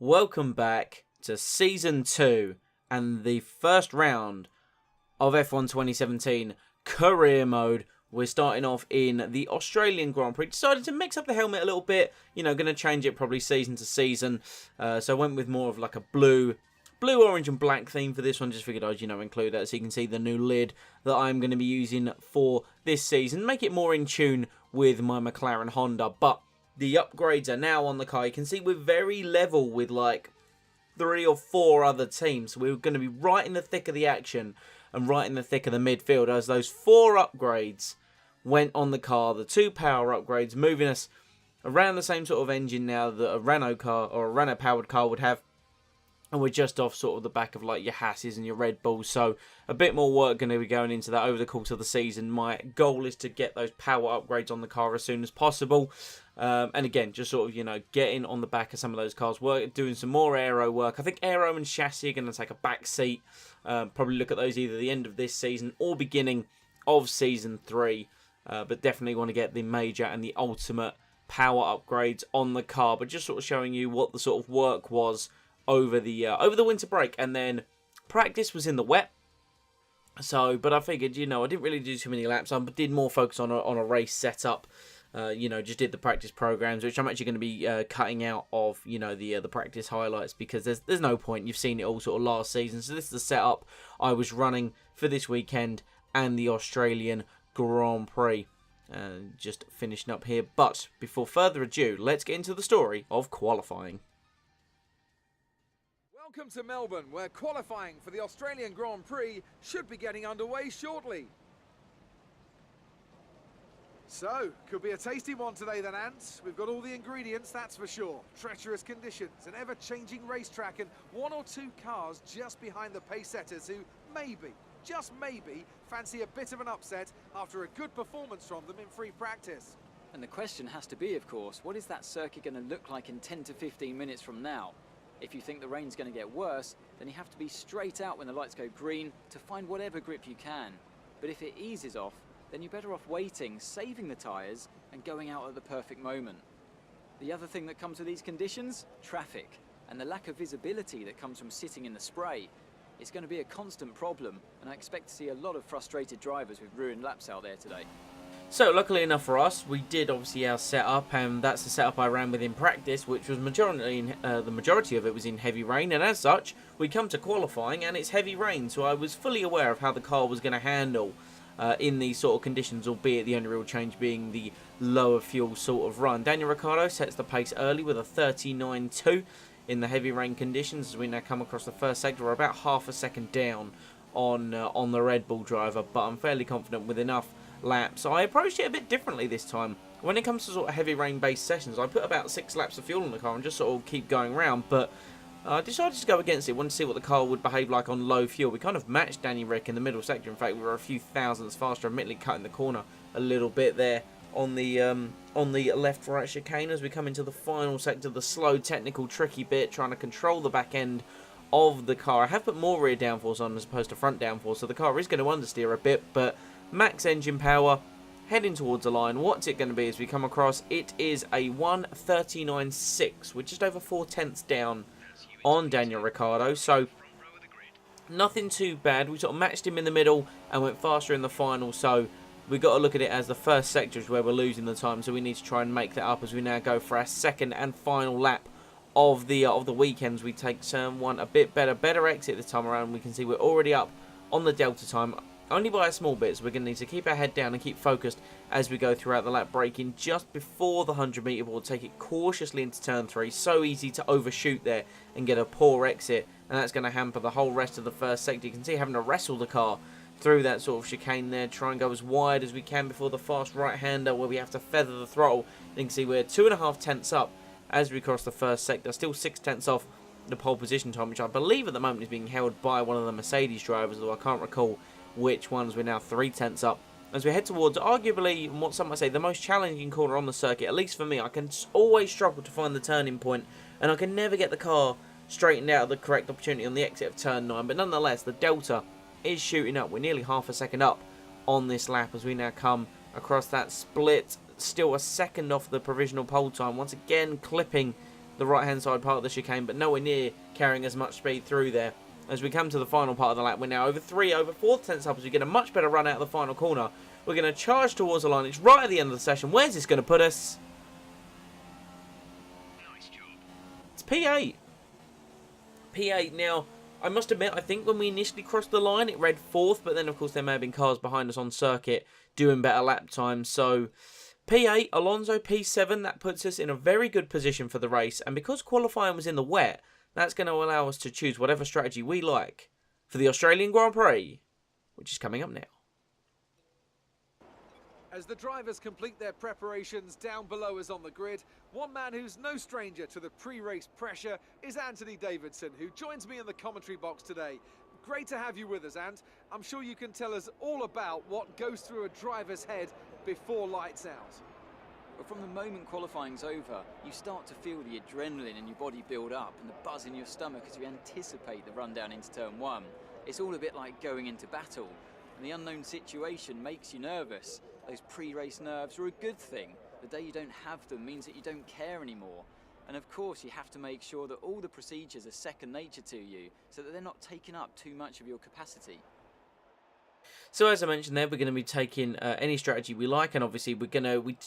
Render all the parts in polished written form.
Welcome back to Season 2 and the first round of F1 2017 Career Mode. We're starting off in the Australian Grand Prix. Decided to mix up the helmet a little bit. You know, going to change it probably season to season. So I went with more of like a blue, orange and black theme for this one. Just figured I'd, include that so you can see the new lid that I'm going to be using for this season. Make it more in tune with my McLaren Honda. But the upgrades are now on the car. You can see we're very level with like 3 or 4 other teams. So we're going to be right in the thick of the action and right in the thick of the midfield as those 4 upgrades went on the car. The 2 power upgrades moving us around the same sort of engine now that a Renault car or a Renault powered car would have. And we're just off sort of the back of like your Hasses and your Red Bulls. So a bit more work going to be going into that over the course of the season. My goal is to get those power upgrades on the car as soon as possible. And again, just sort of, getting on the back of some of those cars, doing some more aero work. I think aero and chassis are going to take a back seat. Probably look at those either the end of this season or beginning of Season 3. But definitely want to get the major and the ultimate power upgrades on the car. But just sort of showing you what the sort of work was over the winter break. And then practice was in the wet. So, but I figured, I didn't really do too many laps. I did more focus on a race setup. Just did the practice programs, which I'm actually going to be cutting out of, the practice highlights because there's no point. You've seen it all sort of last season. So this is the setup I was running for this weekend and the Australian Grand Prix. Just finishing up here. But before further ado, let's get into the story of qualifying. Welcome to Melbourne, where qualifying for the Australian Grand Prix should be getting underway shortly. So, could be a tasty one today then, Ants. We've got all the ingredients, that's for sure. Treacherous conditions, an ever-changing racetrack, and 1 or 2 cars just behind the pace setters who maybe, just maybe, fancy a bit of an upset after a good performance from them in free practice. And the question has to be, of course, what is that circuit going to look like in 10 to 15 minutes from now? If you think the rain's going to get worse, then you have to be straight out when the lights go green to find whatever grip you can. But if it eases off, then you're better off waiting, saving the tyres, and going out at the perfect moment. The other thing that comes with these conditions? Traffic, and the lack of visibility that comes from sitting in the spray. It's going to be a constant problem, and I expect to see a lot of frustrated drivers with ruined laps out there today. So, luckily enough for us, we did obviously our setup, and that's the setup I ran with in practice, which was the majority of it was in heavy rain, and as such, we come to qualifying, and it's heavy rain, so I was fully aware of how the car was going to handle in these sort of conditions, albeit the only real change being the lower fuel sort of run. Daniel Ricciardo sets the pace early with a 39.2 in the heavy rain conditions as we now come across the first sector. We're about half a second down on the Red Bull driver, but I'm fairly confident with enough laps. So I approached it a bit differently this time. When it comes to sort of heavy rain based sessions, I put about 6 laps of fuel in the car and just sort of keep going around, but I decided to go against it. Wanted to see what the car would behave like on low fuel. We kind of matched Danny Rick in the middle sector. In fact, we were a few thousandths faster, admittedly cutting the corner a little bit there on the left-right chicane as we come into the final sector, the slow, technical, tricky bit, trying to control the back end of the car. I have put more rear downforce on as opposed to front downforce, so the car is going to understeer a bit, but max engine power, heading towards the line. What's it going to be as we come across? It is a 1:39.6. We're just over 4 tenths down on Daniel Ricciardo, so nothing too bad. We sort of matched him in the middle and went faster in the final, so we've got to look at it as the first sector is where we're losing the time, so we need to try and make that up as we now go for our second and final lap of the weekends. We take turn 1 a bit better exit this time around. We can see we're already up on the delta time, only by a small bit, so we're going to need to keep our head down and keep focused as we go throughout the lap, braking just before the 100-metre board, take it cautiously into turn 3. So easy to overshoot there and get a poor exit, and that's going to hamper the whole rest of the first sector. You can see having to wrestle the car through that sort of chicane there, try and go as wide as we can before the fast right-hander where we have to feather the throttle. You can see we're 2.5 tenths up as we cross the first sector, still 6 tenths off the pole position time, which I believe at the moment is being held by one of the Mercedes drivers, although I can't recall which ones. We're now 3 tenths up as we head towards arguably what some might say the most challenging corner on the circuit. At least for me, I can always struggle to find the turning point, and I can never get the car straightened out of the correct opportunity on the exit of turn 9, but nonetheless the delta is shooting up. We're nearly half a second up on this lap as we now come across that split, still a second off the provisional pole time, once again clipping the right-hand side part of the chicane, but nowhere near carrying as much speed through there. As we come to the final part of the lap, we're now over 4 tenths up as we get a much better run out of the final corner. We're going to charge towards the line. It's right at the end of the session. Where's this going to put us? It's P8. P8 now. I must admit, I think when we initially crossed the line, it read 4th, but then, of course, there may have been cars behind us on circuit doing better lap times. So, P8, Alonso P7, that puts us in a very good position for the race. And because qualifying was in the wet, that's going to allow us to choose whatever strategy we like for the Australian Grand Prix, which is coming up now. As the drivers complete their preparations down below us on the grid, one man who's no stranger to the pre-race pressure is Anthony Davidson, who joins me in the commentary box today. Great to have you with us, Ant. I'm sure you can tell us all about what goes through a driver's head before lights out. But from the moment qualifying's over, you start to feel the adrenaline in your body build up and the buzz in your stomach as you anticipate the run down into turn 1. It's all a bit like going into battle, and the unknown situation makes you nervous. Those pre-race nerves are a good thing. The day you don't have them means that you don't care anymore. And of course, you have to make sure that all the procedures are second nature to you, so that they're not taking up too much of your capacity. So as I mentioned there, we're going to be taking any strategy we like, and obviously we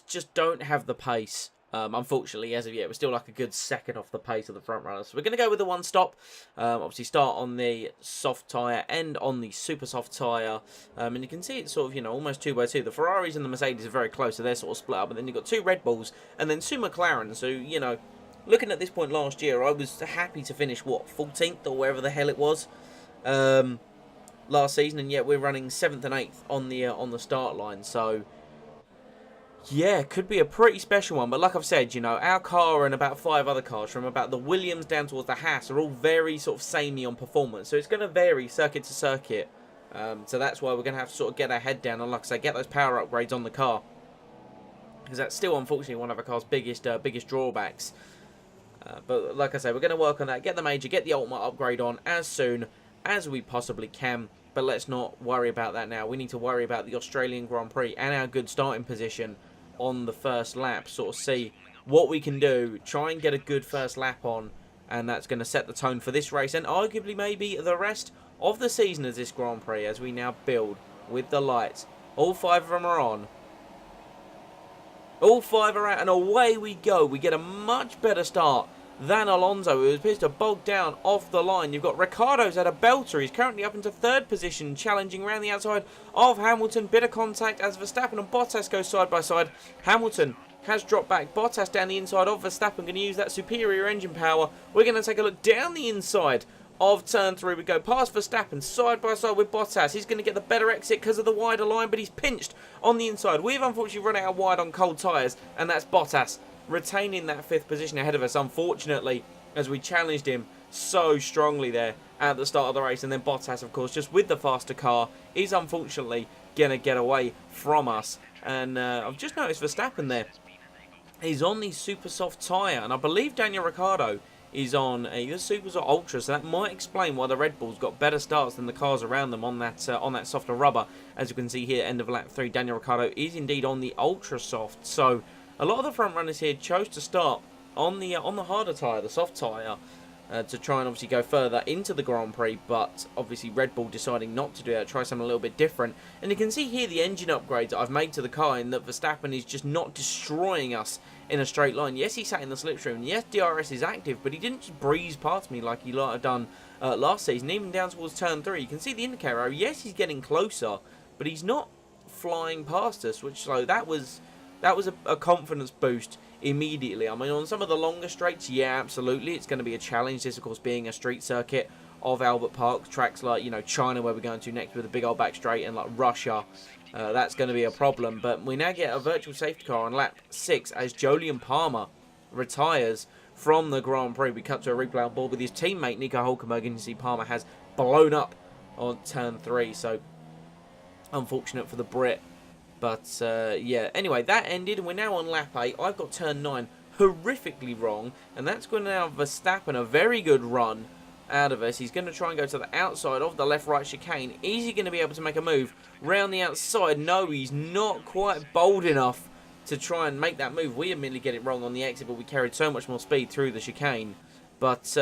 just don't have the pace. Unfortunately, as of yet, we're still like a good second off the pace of the front runners. So we're going to go with the one stop. Obviously start on the soft tyre, end on the super soft tyre. And you can see it's sort of, you know, almost 2 by 2. The Ferraris and the Mercedes are very close, so they're sort of split up. But then you've got 2 Red Bulls and then 2 McLarens. So, you know, looking at this point last year, I was happy to finish, what, 14th or wherever the hell it was last season. And yet we're running 7th and 8th on the start line. So yeah, could be a pretty special one. But like I've said, you know, our car and about 5 other cars, from about the Williams down towards the Haas, are all very sort of samey on performance. So it's going to vary circuit to circuit. So that's why we're going to have to sort of get our head down and, like I say, get those power upgrades on the car. Because that's still, unfortunately, one of our car's biggest drawbacks. But like I say, we're going to work on that, get the major, get the ultimate upgrade on as soon as we possibly can. But let's not worry about that now. We need to worry about the Australian Grand Prix and our good starting position on the first lap. Sort of see what we can do, try and get a good first lap on, and that's going to set the tone for this race and arguably maybe the rest of the season of this Grand Prix as we now build with the lights. All 5 of them are on. All 5 are out, and away we go. We get a much better start than Alonso, who appears to bog down off the line. You've got Ricciardo's at a belter. He's currently up into 3rd position, challenging around the outside of Hamilton. Bit of contact as Verstappen and Bottas go side by side. Hamilton has dropped back. Bottas down the inside of Verstappen, going to use that superior engine power. We're going to take a look down the inside of turn 3. We go past Verstappen, side by side with Bottas. He's going to get the better exit because of the wider line, but he's pinched on the inside. We've unfortunately run out of wide on cold tyres, and that's Bottas retaining that 5th position ahead of us, unfortunately, as we challenged him so strongly there at the start of the race. And then Bottas, of course, just with the faster car, is unfortunately going to get away from us. And I've just noticed Verstappen there. He's on the super soft tyre, and I believe Daniel Ricciardo is on either Supers or Ultras, so that might explain why the Red Bulls got better starts than the cars around them on that softer rubber. As you can see here, end of lap 3, Daniel Ricciardo is indeed on the Ultra Soft. So a lot of the front runners here chose to start on the harder tyre, the soft tyre, to try and obviously go further into the Grand Prix, but obviously Red Bull deciding not to do that, try something a little bit different. And you can see here the engine upgrades that I've made to the car, in that Verstappen is just not destroying us in a straight line. Yes, he sat in the slipstream, and yes, DRS is active, but he didn't just breeze past me like he might have done last season. Even down towards turn 3, you can see the indicator arrow. Yes, he's getting closer, but he's not flying past us, which, so that was a confidence boost immediately. I mean, on some of the longer straights, yeah, absolutely, it's going to be a challenge. This, of course, being a street circuit of Albert Park. Tracks like, you know, China, where we're going to next with a big old back straight, and like Russia, that's going to be a problem. But we now get a virtual safety car on lap 6 as Jolyon Palmer retires from the Grand Prix. We cut to a replay on board with his teammate Nico Hulkenberg, and you see Palmer has blown up on turn 3. So unfortunate for the Brit. But, yeah, anyway, that ended, and we're now on lap 8. I've got turn 9 horrifically wrong, and that's going to now Verstappen a very good run out of us. He's going to try and go to the outside of the left-right chicane. Is he going to be able to make a move round the outside? No, he's not quite bold enough to try and make that move. We admittedly get it wrong on the exit, but we carried so much more speed through the chicane. But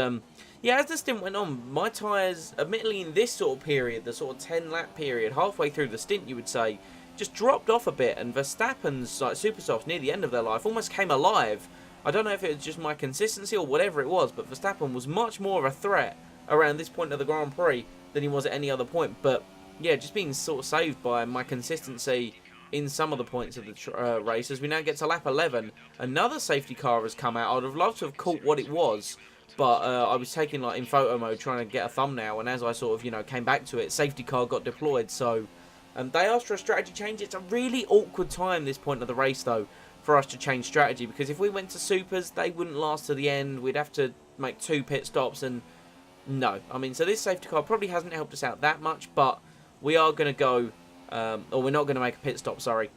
yeah, as the stint went on, my tyres, admittedly in this sort of period, the sort of 10-lap period, halfway through the stint you would say, just dropped off a bit, and Verstappen's like super softs near the end of their life almost came alive. I don't know if it was just my consistency or whatever it was, but Verstappen was much more of a threat around this point of the Grand Prix than he was at any other point. But yeah, just being sort of saved by my consistency in some of the points of the race. As we now get to lap 11, another safety car has come out. I would have loved to have caught what it was, but I was taking like in photo mode trying to get a thumbnail, and as I sort of, you know, came back to it, safety car got deployed. So they asked for a strategy change. It's a really awkward time, this point of the race though, for us to change strategy, because if we went to supers, they wouldn't last to the end. We'd have to make 2 pit stops, and no. I mean, so this safety car probably hasn't helped us out that much, but we are going to go, or we're not going to make a pit stop, sorry,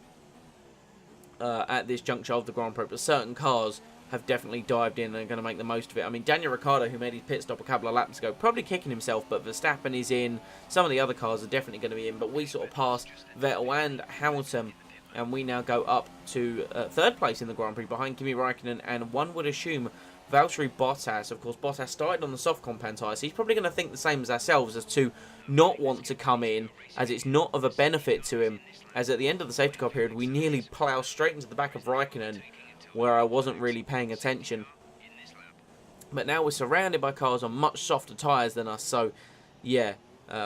at this juncture of the Grand Prix, but certain cars have definitely dived in and are going to make the most of it. I mean, Daniel Ricciardo, who made his pit stop a couple of laps ago, probably kicking himself, but Verstappen is in. Some of the other cars are definitely going to be in, but we sort of passed Vettel and Hamilton, and we now go up to 3rd place in the Grand Prix behind Kimi Räikkönen, and one would assume Valtteri Bottas. Of course, Bottas started on the soft compound tyre, so he's probably going to think the same as ourselves, as to not want to come in, as it's not of a benefit to him, as at the end of the safety car period, we nearly plough straight into the back of Räikkönen, where I wasn't really paying attention. But now we're surrounded by cars on much softer tyres than us, so yeah,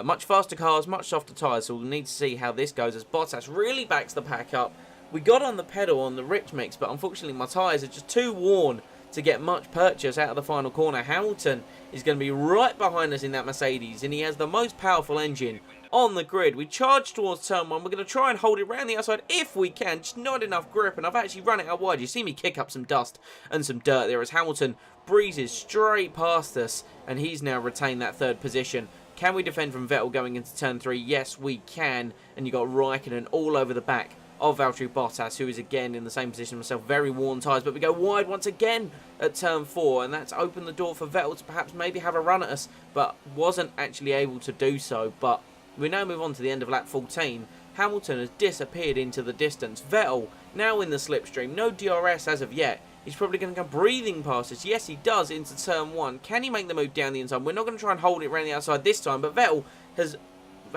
much faster cars, much softer tyres, so we'll need to see how this goes as Bottas really backs the pack up. We got on the pedal on the rich mix, but unfortunately my tyres are just too worn to get much purchase out of the final corner. Hamilton is going to be right behind us in that Mercedes, and he has the most powerful engine on the grid. We charge towards turn 1. We're going to try and hold it around the outside if we can, just not enough grip, and I've actually run it out wide. You see me kick up some dust and some dirt there as Hamilton breezes straight past us, and he's now retained that 3rd position. Can we defend from Vettel going into turn 3? Yes, we can, and you got Räikkönen all over the back of Valtteri Bottas, who is again in the same position as myself, very worn tyres, but we go wide once again at turn 4, and that's opened the door for Vettel to perhaps maybe have a run at us, but wasn't actually able to do so. But we now move on to the end of lap 14. Hamilton has disappeared into the distance. Vettel now in the slipstream, no DRS as of yet. He's probably going to come breathing past us. Yes, he does into turn 1. Can he make the move down the inside? We're not going to try and hold it around the outside this time, but Vettel has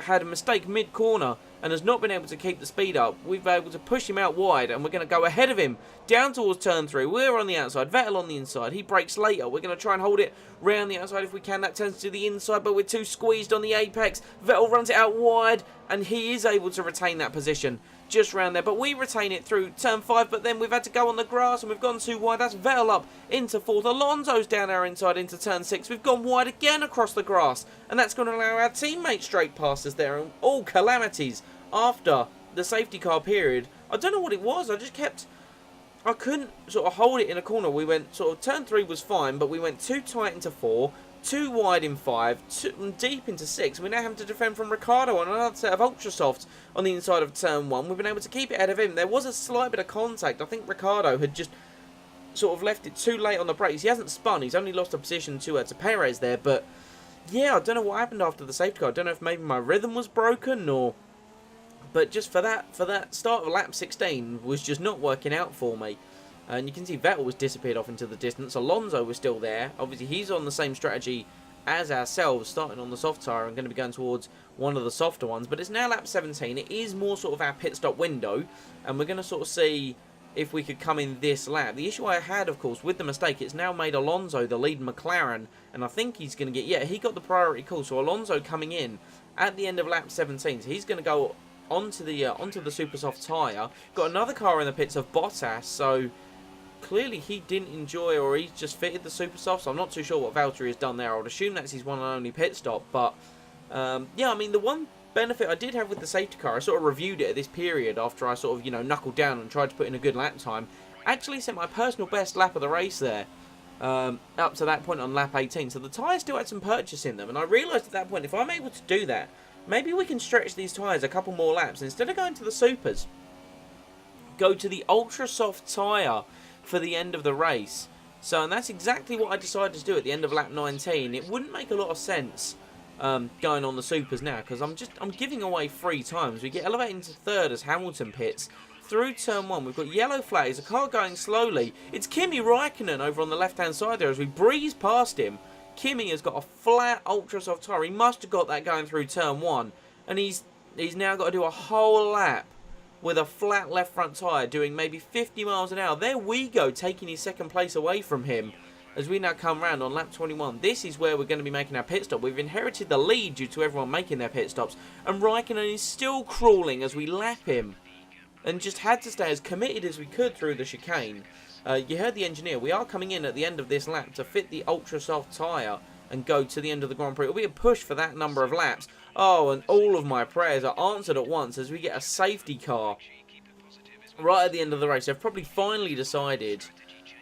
had a mistake mid-corner and has not been able to keep the speed up. We've been able to push him out wide, and we're going to go ahead of him down towards turn 3. We're on the outside, Vettel on the inside. He brakes later. We're going to try and hold it round the outside if we can. That turns to the inside, but we're too squeezed on the apex. Vettel runs it out wide, and he is able to retain that position just round there, but we retain it through turn 5, but then we've had to go on the grass and we've gone too wide. That's Vettel up into 4th. Alonso's down our inside into turn 6. We've gone wide again across the grass, and that's going to allow our teammates straight past us there, and all calamities after the safety car period. I don't know what it was. I couldn't sort of hold it in a corner. We went sort of, turn 3 was fine, but we went too tight into 4, too wide in 5, too deep into 6. We now have to defend from Ricciardo on another set of ultra softs on the inside of turn 1. We've been able to keep it ahead of him. There was a slight bit of contact. I think Ricciardo had just sort of left it too late on the brakes. He hasn't spun. He's only lost a position to Perez there. But yeah, I don't know what happened after the safety car. I don't know if maybe my rhythm was broken or... But just for that start of lap 16 was just not working out for me. And you can see Vettel was disappeared off into the distance. Alonso was still there. Obviously, he's on the same strategy as ourselves, starting on the soft tyre and going to be going towards one of the softer ones. But it's now lap 17. It is more sort of our pit stop window, and we're going to sort of see if we could come in this lap. The issue I had, of course, with the mistake, it's now made Alonso the lead McLaren, and I think he's going to get... Yeah, he got the priority call, so Alonso coming in at the end of lap 17. So he's going to go onto the super soft tyre. Got another car in the pits of Bottas, so... Clearly he didn't enjoy, or he's just fitted the super soft, so I'm not too sure what Valtteri has done there. I would assume that's his one and only pit stop, but yeah, I mean, the one benefit I did have with the safety car, I sort of reviewed it at this period after I sort of, you know, knuckled down and tried to put in a good lap time. Actually set my personal best lap of the race there, up to that point on lap 18, so the tyres still had some purchase in them, and I realised at that point, if I'm able to do that, maybe we can stretch these tyres a couple more laps. Instead of going to the supers, go to the ultra soft tyre for the end of the race. So, and that's exactly what I decided to do at the end of lap 19. It wouldn't make a lot of sense going on the supers now, because I'm giving away free times. We get elevated into 3rd as Hamilton pits. through turn one. We've got yellow flags, a car going slowly. It's Kimi Raikkonen over on the left-hand side there as we breeze past him. Kimi has got a flat ultra soft tyre. He must have got that going through turn one. And he's now got to do a whole lap with a flat left front tyre doing maybe 50 miles an hour. There we go, taking his second place away from him as we now come round on lap 21. This is where we're going to be making our pit stop. We've inherited the lead due to everyone making their pit stops. And Raikkonen is still crawling as we lap him. And just had to stay as committed as we could through the chicane. You heard the engineer. We are coming in at the end of this lap to fit the ultra soft tyre and go to the end of the Grand Prix. It'll be a push for that number of laps. Oh, and all of my prayers are answered at once as we get a safety car right at the end of the race. They've probably finally decided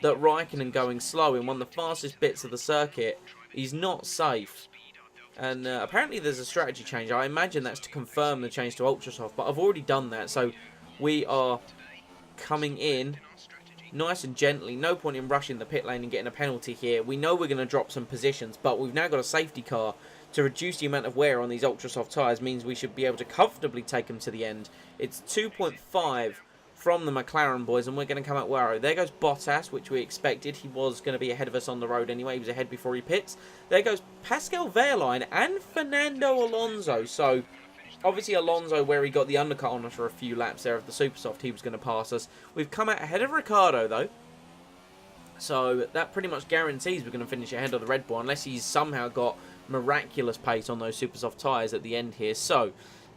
that Raikkonen going slow in one of the fastest bits of the circuit is not safe. And apparently there's a strategy change. I imagine that's to confirm the change to ultra soft, but I've already done that. So we are coming in nice and gently. No point in rushing the pit lane and getting a penalty here. We know we're going to drop some positions, but we've now got a safety car to reduce the amount of wear on these ultra soft tyres. Means we should be able to comfortably take them to the end. It's 2.5 from the McLaren boys, and we're going to come out Waro. There goes Bottas, which we expected. He was going to be ahead of us on the road anyway. He was ahead before he pits. There goes Pascal Wehrlein and Fernando Alonso. So obviously Alonso, where he got the undercut on us for a few laps there of the super soft, he was going to pass us. We've come out ahead of Ricciardo though, so that pretty much guarantees we're going to finish ahead of the Red Bull unless he's somehow got miraculous pace on those super soft tyres at the end here. So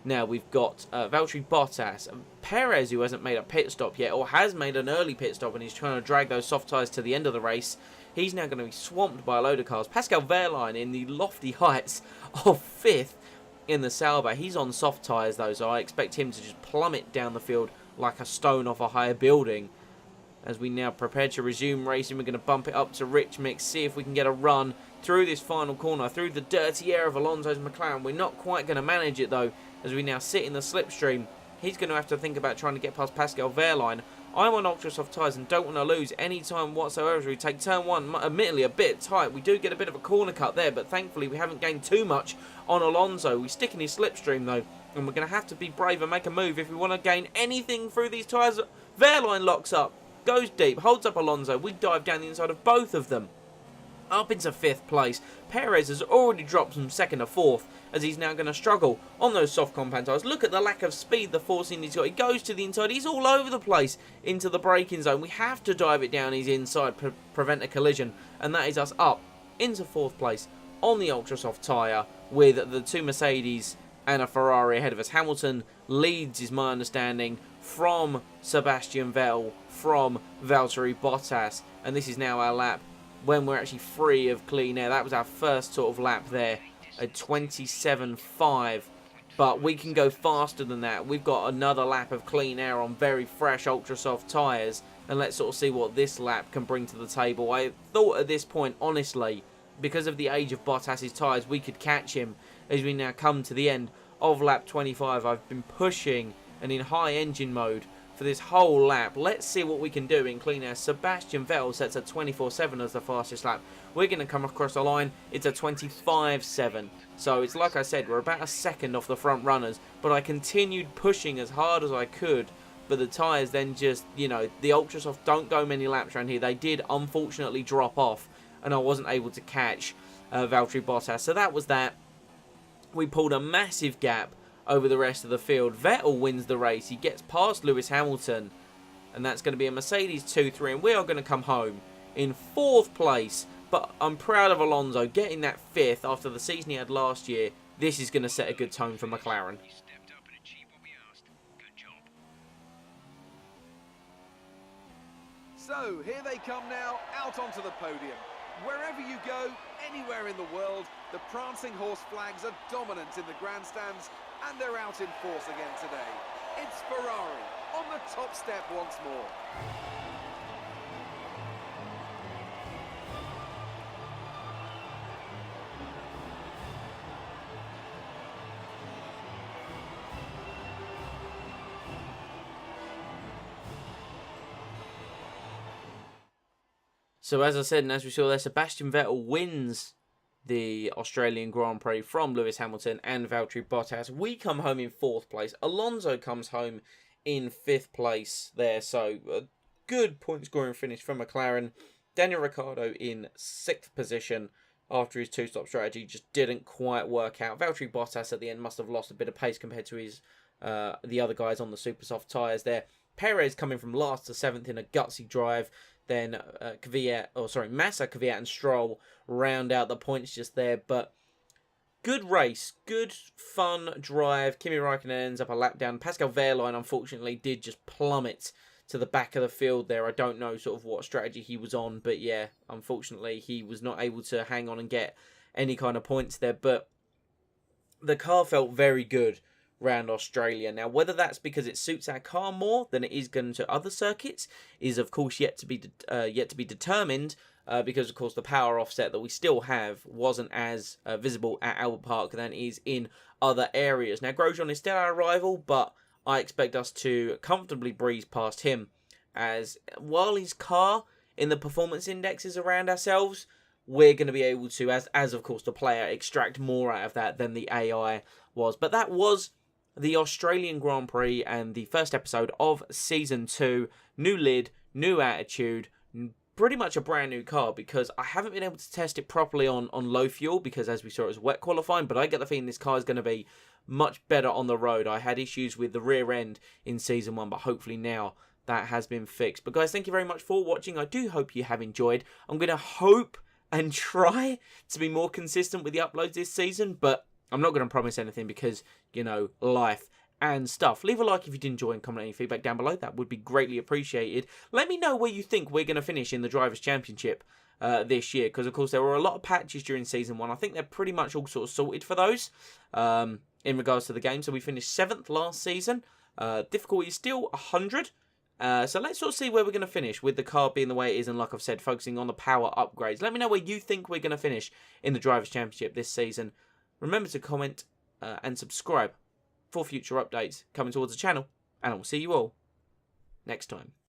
now we've got Valtteri Bottas, Perez, who hasn't made a pit stop yet, or has made an early pit stop and he's trying to drag those soft tyres to the end of the race. He's now going to be swamped by a load of cars. Pascal Wehrlein in the lofty heights of 5th in the Sauber. He's on soft tyres though, so I expect him to just plummet down the field like a stone off a higher building. As we now prepare to resume racing, we're going to bump it up to Rich Mix, see if we can get a run through this final corner, through the dirty air of Alonso's McLaren. We're not quite going to manage it though, as we now sit in the slipstream. He's going to have to think about trying to get past Pascal Wehrlein. I'm on ultra soft tyres and don't want to lose any time whatsoever as we take turn one. Admittedly a bit tight. We do get a bit of a corner cut there, but thankfully we haven't gained too much on Alonso. We stick in his slipstream though, and we're going to have to be brave and make a move if we want to gain anything through these tyres. Wehrlein locks up, goes deep, holds up Alonso. We dive down the inside of both of them, up into 5th place. Perez has already dropped from 2nd to 4th, as he's now going to struggle on those soft compound tyres. Look at the lack of speed the Force Indy's got. He goes to the inside. He's all over the place into the braking zone. We have to dive it down his inside, prevent a collision, and that is us up into 4th place on the ultra soft tyre with the 2 Mercedes and a Ferrari ahead of us. Hamilton leads, is my understanding, from Sebastian Vettel, from Valtteri Bottas, and this is now our lap when we're actually free of clean air. That was our first sort of lap there at 27.5, but we can go faster than that. We've got another lap of clean air on very fresh ultra soft tyres, and let's sort of see what this lap can bring to the table. I thought at this point, honestly, because of the age of Bottas's tyres, we could catch him as we now come to the end of lap 25. I've been pushing and in high engine mode for this whole lap. Let's see what we can do in clean air. Sebastian Vettel sets a 24.7 as the fastest lap. We're going to come across the line. It's a 25.7. So it's like I said, we're about a second off the front runners, but I continued pushing as hard as I could. But the tyres then just, you know, the Ultrasoft don't go many laps around here. They did unfortunately drop off, and I wasn't able to catch Valtteri Bottas. So that was that. We pulled a massive gap over the rest of the field. Vettel wins the race. He gets past Lewis Hamilton, and that's going to be a Mercedes 2-3, and we are going to come home in 4th place. But I'm proud of Alonso getting that 5th after the season he had last year. This is going to set a good tone for McLaren. So here they come now, out onto the podium. Wherever you go, anywhere in the world, the prancing horse flags are dominant in the grandstands, and they're out in force again today. It's Ferrari on the top step once more. So as I said, and as we saw there, Sebastian Vettel wins the Australian Grand Prix from Lewis Hamilton and Valtteri Bottas. We come home in 4th place. Alonso comes home in 5th place there. So a good point scoring finish from McLaren. Daniel Ricciardo in 6th position after his 2-stop strategy just didn't quite work out. Valtteri Bottas at the end must have lost a bit of pace compared to his the other guys on the super soft tyres there. Perez coming from last to 7th in a gutsy drive. Then Massa, Kvyat and Stroll round out the points just there. But good race, good fun drive. Kimi Raikkonen ends up a lap down. Pascal Wehrlein, unfortunately, did just plummet to the back of the field there. I don't know sort of what strategy he was on, but yeah, unfortunately, he was not able to hang on and get any kind of points there. But the car felt very good round Australia. Now, whether that's because it suits our car more than it is going to other circuits is, of course, yet to be determined. Because, of course, the power offset that we still have wasn't as visible at Albert Park than it is in other areas. Now, Grosjean is still our rival, but I expect us to comfortably breeze past him, as while his car in the performance index is around ourselves, we're going to be able to, as of course the player, extract more out of that than the AI was. But that was the Australian Grand Prix and the first episode of Season 2. New lid, new attitude, pretty much a brand new car, because I haven't been able to test it properly on low fuel, because as we saw it was wet qualifying, but I get the feeling this car is going to be much better on the road. I had issues with the rear end in Season 1, but hopefully now that has been fixed. But guys, thank you very much for watching. I do hope you have enjoyed. I'm going to hope and try to be more consistent with the uploads this season, but I'm not going to promise anything because, you know, life and stuff. Leave a like if you did enjoy and comment any feedback down below. That would be greatly appreciated. Let me know where you think we're going to finish in the Drivers' Championship this year, because of course there were a lot of patches during Season 1. I think they're pretty much all sort of sorted for those in regards to the game. So we finished 7th last season. Difficulty is still 100. So let's sort of see where we're going to finish with the car being the way it is, and like I've said, focusing on the power upgrades. Let me know where you think we're going to finish in the Drivers' Championship this season. Remember to comment and subscribe for future updates coming towards the channel, and I will see you all next time.